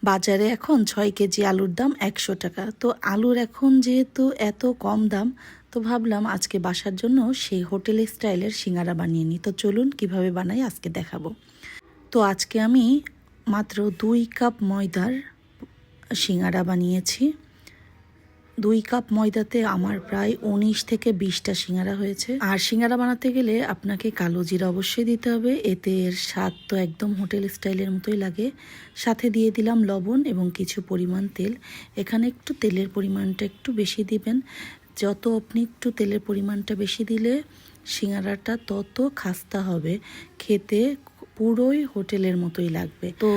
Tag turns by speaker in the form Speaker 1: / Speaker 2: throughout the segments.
Speaker 1: বাজারে এখন ৬ কেজি আলুর দাম ১০০ টাকা। তো আলুর এখন যেহেতু এত কম দাম, তো ভাবলাম আজকে বাসার জন্য সেই হোটেল স্টাইলের সিঙ্গারা বানিয়ে নিই। তো চলুন কিভাবে বানাই আজকে দেখাবো। তো আজকে আমি মাত্র ২ কাপ ময়দার সিঙ্গারা বানিয়েছি। ২ কাপ ময়দাতে আমার প্রায় ১৯ থেকে ২০টা সিঙ্গারা হয়েছে। আর সিঙ্গারা বানাতে গেলে আপনাকে কালো জিরা অবশ্যই দিতে হবে, এতে এর স্বাদ তো একদম হোটেল স্টাইলের মতোই লাগে। সাথে দিয়ে দিলাম লবণ এবং কিছু পরিমাণ তেল। এখানে একটু তেলের পরিমাণটা একটু বেশি দিবেন। যত আপনি একটু তেলের পরিমাণটা বেশি দিলে সিঙ্গারাটা তত খাস্তা হবে, খেতে পুরোই হোটেলের মতোই লাগবে। তো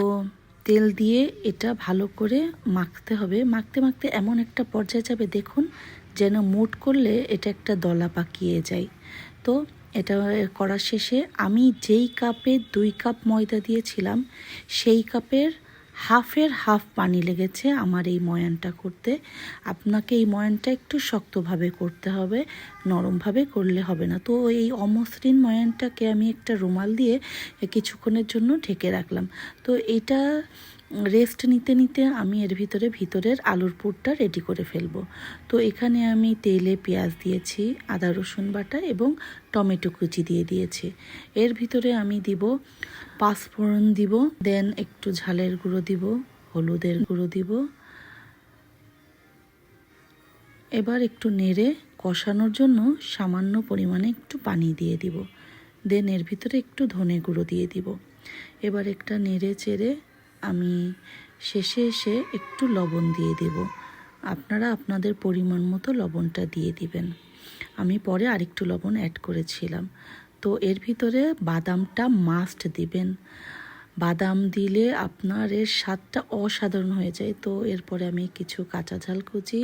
Speaker 1: তেল দিয়ে এটা ভালো করে মাখতে হবে। মাখতে মাখতে এমন একটা পর্যায়ে যাবে, দেখুন যেন মুট করলে এটা একটা দলা পাকিয়ে যায়। তো এটা করার শেষে আমি যেই কাপে ২ কাপ ময়দা দিয়েছিলাম সেই কাপের হাফের হাফ পানি লেগেছে আমার এই ময়ানটা করতে। আপনাকে এই ময়ানটা একটু শক্তভাবে করতে হবে, নরমভাবে করলে হবে না। তো এই অমসৃণ ময়ানটাকে আমি একটা রুমাল দিয়ে কিছুক্ষণের জন্য ঢেকে রাখলাম। তো এটা রেস্ট নিতে নিতে আমি এর ভিতরের আলুর পুরটা রেডি করে ফেলবো। তো এখানে আমি তেলে পেঁয়াজ দিয়েছি, আদা রসুন বাটা এবং টমেটো কুচি দিয়ে দিয়েছি। এর ভিতরে আমি দিব পাঁচফোড়ন দিব, দেন একটু ঝালের গুঁড়ো দিব, হলুদের গুঁড়ো দিব। এবার একটু নেড়ে কষানোর জন্য সামান্য পরিমাণে একটু পানি দিয়ে দিব। দেন এর ভিতরে একটু ধনে গুঁড়ো দিয়ে দিব। এবার একটা নেড়ে চেড়ে আমি শেষে এসে একটু লবণ দিয়ে দেব। আপনারা আপনাদের পরিমাণ মতো লবণটা দিয়ে দিবেন। আমি পরে আরেকটু লবণ অ্যাড করেছিলাম। তো এর ভিতরে বাদামটা মাস্ট দিবেন। বাদাম দিলে আপনার এর স্বাদটা অসাধারণ হয়ে যায়। তো এরপরে আমি কিছু কাঁচা ঝাল কুচি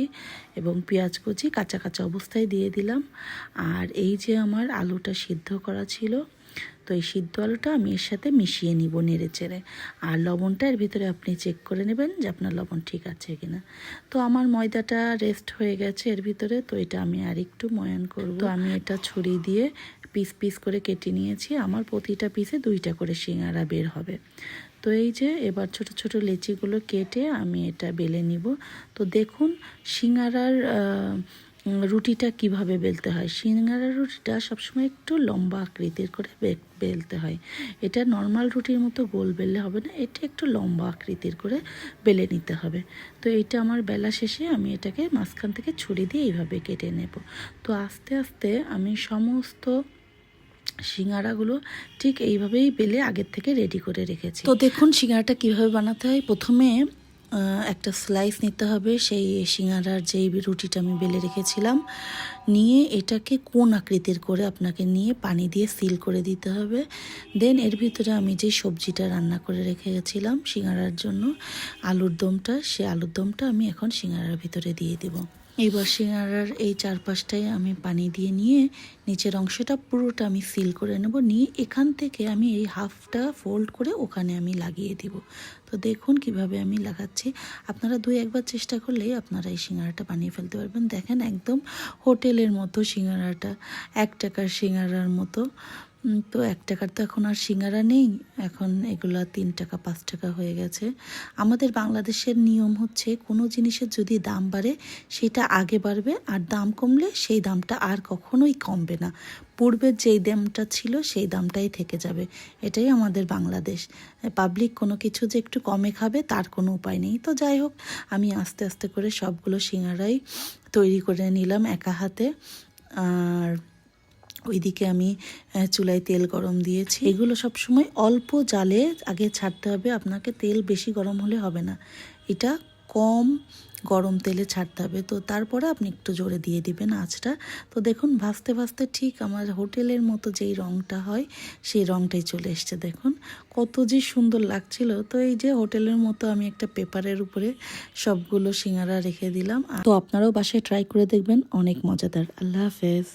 Speaker 1: এবং পেঁয়াজ কুচি কাঁচা কাঁচা অবস্থায় দিয়ে দিলাম। আর এই যে আমার আলুটা সিদ্ধ করা ছিল, তো এই সিদ্ধ আলুটা আমি এর সাথে মিশিয়ে নিব নেড়ে চেড়ে। আর লবণটা এর ভিতরে আপনি চেক করে নেবেন যে আপনার লবণ ঠিক আছে কিনা। তো আমার ময়দাটা রেস্ট হয়ে গেছে এর ভিতরে, তো এটা আমি আর একটু ময়ান করব। তো আমি এটা ছুরি দিয়ে পিস পিস করে কেটে নিয়েছি। আমার প্রতিটা পিসে ২টা করে সিঙ্গারা বের হবে। তো এই যে এবার ছোট ছোট লেচিগুলো কেটে আমি এটা বেলে নিব। তো দেখুন সিঙ্গারার রুটিটা কিভাবে বেলতে হয়। সিঙ্গারার রুটিটা সবসময় একটু লম্বা আকৃতির করে বেলতে হয়। এটা নর্মাল রুটির মতো গোল বেললে হবে না, এটা একটু লম্বা আকৃতির করে বেলে নিতে হবে। তো এইটা আমার বেলা শেষে আমি এটাকে মাঝখান থেকে ছুরি দিয়ে এইভাবে কেটে নেব। তো আস্তে আস্তে আমি সমস্ত সিঙ্গারাগুলো ঠিক এইভাবেই বেলে আগের থেকে রেডি করে রেখেছি। তো দেখুন সিঙ্গারাটা কীভাবে বানাতে হয়। প্রথমে একটা স্লাইস নিতে হবে সেই সিঙ্গারার যেই রুটিটা আমি বেলে রেখেছিলাম, নিয়ে এটাকে কোন আকৃতির করে আপনাকে নিয়ে পানি দিয়ে সিল করে দিতে হবে। দেন এর ভিতরে আমি যে সবজিটা রান্না করে রেখে গেছিলাম সিঙ্গারার জন্য, আলুর দমটা, সে আলুর দমটা আমি এখন সিঙ্গারার ভিতরে দিয়ে দেব। এইবার সিঙ্গারার এই চারপাশটায় আমি পানি দিয়ে নিয়ে নিচের অংশটা পুরোটা আমি সিল করে নেব। নিয়ে এখান থেকে আমি এই হাফটা ফোল্ড করে ওখানে আমি লাগিয়ে দিব। তো দেখুন কিভাবে আমি লাগাচ্ছি। আপনারা ২-১ বার চেষ্টা করলেই আপনারা এই সিঙ্গারাটা বানিয়ে ফেলতে পারবেন। দেখেন একদম হোটেলের মতো সিঙ্গারাটা, ১ টাকার সিঙ্গারার মতো। তো ১ টাকার তো এখন আর সিঙ্গারা নেই, এখন এগুলো ৩ টাকা ৫ টাকা হয়ে গেছে। আমাদের বাংলাদেশের নিয়ম হচ্ছে কোনো জিনিসের যদি দাম বাড়ে সেটা আগে বাড়বে, আর দাম কমলে সেই দামটা আর কখনোই কমবে না। পূর্বের যেই দামটা ছিল সেই দামটাই থেকে যাবে। এটাই আমাদের বাংলাদেশ। পাবলিক কোনো কিছু যে একটু কমে খাবে তার কোনো উপায় নেই। তো যাই হোক, আমি আস্তে আস্তে করে সবগুলো সিঙ্গারাই তৈরি করে নিলাম একা হাতে। আর ওইদিকে আমি চুলায় তেল গরম দিয়েছি। এগুলো সবসময় অল্প জালে আগে ছাড়তে হবে আপনাকে, তেল বেশি গরম হলে হবে না, এটা কম গরম তেলে ছাড়তে হবে। তো তারপরে আপনি একটু জোরে দিয়ে দিবেন আঁচটা। তো দেখুন ভাজতে ভাজতে ঠিক আমার হোটেলের মতো যেই রঙটা হয় সেই রঙটাই চলে এসছে। দেখুন কত যে সুন্দর লাগছিল। তো এই যে হোটেলের মতো আমি একটা পেপারের উপরে সবগুলো সিঙ্গারা রেখে দিলাম। তো আপনারাও বাসায় ট্রাই করে দেখবেন, অনেক মজাদার। আল্লাহ হাফেজ।